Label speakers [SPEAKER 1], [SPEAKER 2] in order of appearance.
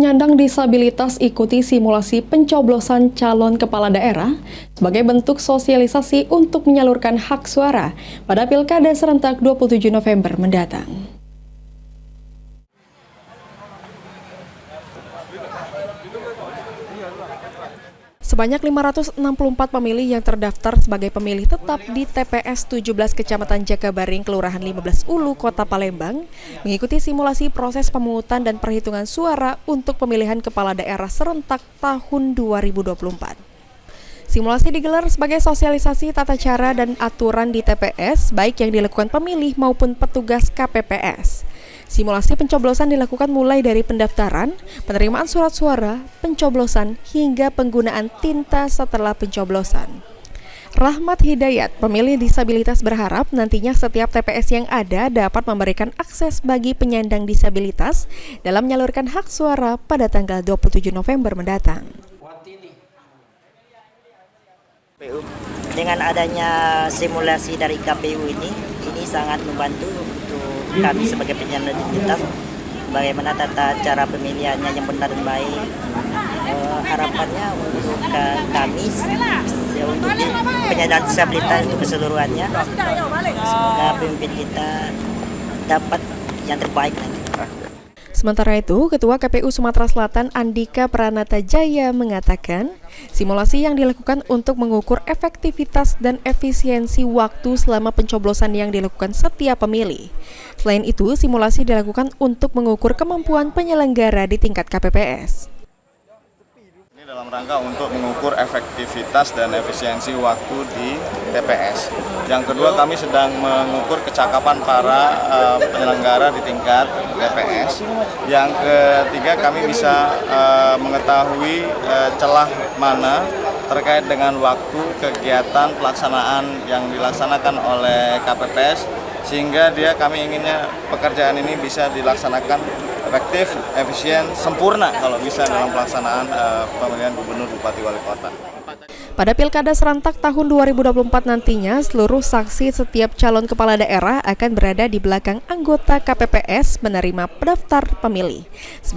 [SPEAKER 1] penyandang disabilitas ikuti simulasi pencoblosan calon kepala daerah sebagai bentuk sosialisasi untuk menyalurkan hak suara pada Pilkada serentak 27 November mendatang. Sebanyak 564 pemilih yang terdaftar sebagai pemilih tetap di TPS 17 Kecamatan Jakabaring, Kelurahan 15 Ulu, Kota Palembang, mengikuti simulasi proses pemungutan dan perhitungan suara untuk pemilihan kepala daerah serentak tahun 2024. Simulasi digelar sebagai sosialisasi tata cara dan aturan di TPS, baik yang dilakukan pemilih maupun petugas KPPS. Simulasi pencoblosan dilakukan mulai dari pendaftaran, penerimaan surat suara, pencoblosan, hingga penggunaan tinta setelah pencoblosan. Rahmat Hidayat, pemilih disabilitas, berharap nantinya setiap TPS yang ada dapat memberikan akses bagi penyandang disabilitas dalam menyalurkan hak suara pada tanggal 27 November mendatang.
[SPEAKER 2] Dengan adanya simulasi dari KPU ini sangat membantu untuk kami sebagai penyandang disabilitas, bagaimana tata cara pemilihannya yang benar dan baik. Harapannya untuk kami, untuk penyandang disabilitas untuk keseluruhannya, semoga pemimpin kita dapat yang terbaik nanti.
[SPEAKER 1] Sementara itu, Ketua KPU Sumatera Selatan Andika Pranata Jaya mengatakan, simulasi yang dilakukan untuk mengukur efektivitas dan efisiensi waktu selama pencoblosan yang dilakukan setiap pemilih. Selain itu, simulasi dilakukan untuk mengukur kemampuan penyelenggara di tingkat KPPS.
[SPEAKER 3] Ini dalam rangka untuk mengukur efektivitas dan efisiensi waktu di TPS. Yang kedua, kami sedang mengukur kecakapan para penyelenggara di tingkat TPS. Yang ketiga, kami bisa mengetahui celah mana terkait dengan waktu kegiatan pelaksanaan yang dilaksanakan oleh KPPS, sehingga kami inginnya pekerjaan ini bisa dilaksanakan efektif, efisien, sempurna kalau bisa dalam pelaksanaan pemilihan gubernur, bupati, wali kota.
[SPEAKER 1] Pada Pilkada serentak tahun 2024 nantinya, seluruh saksi setiap calon kepala daerah akan berada di belakang anggota KPPS menerima pendaftar pemilih.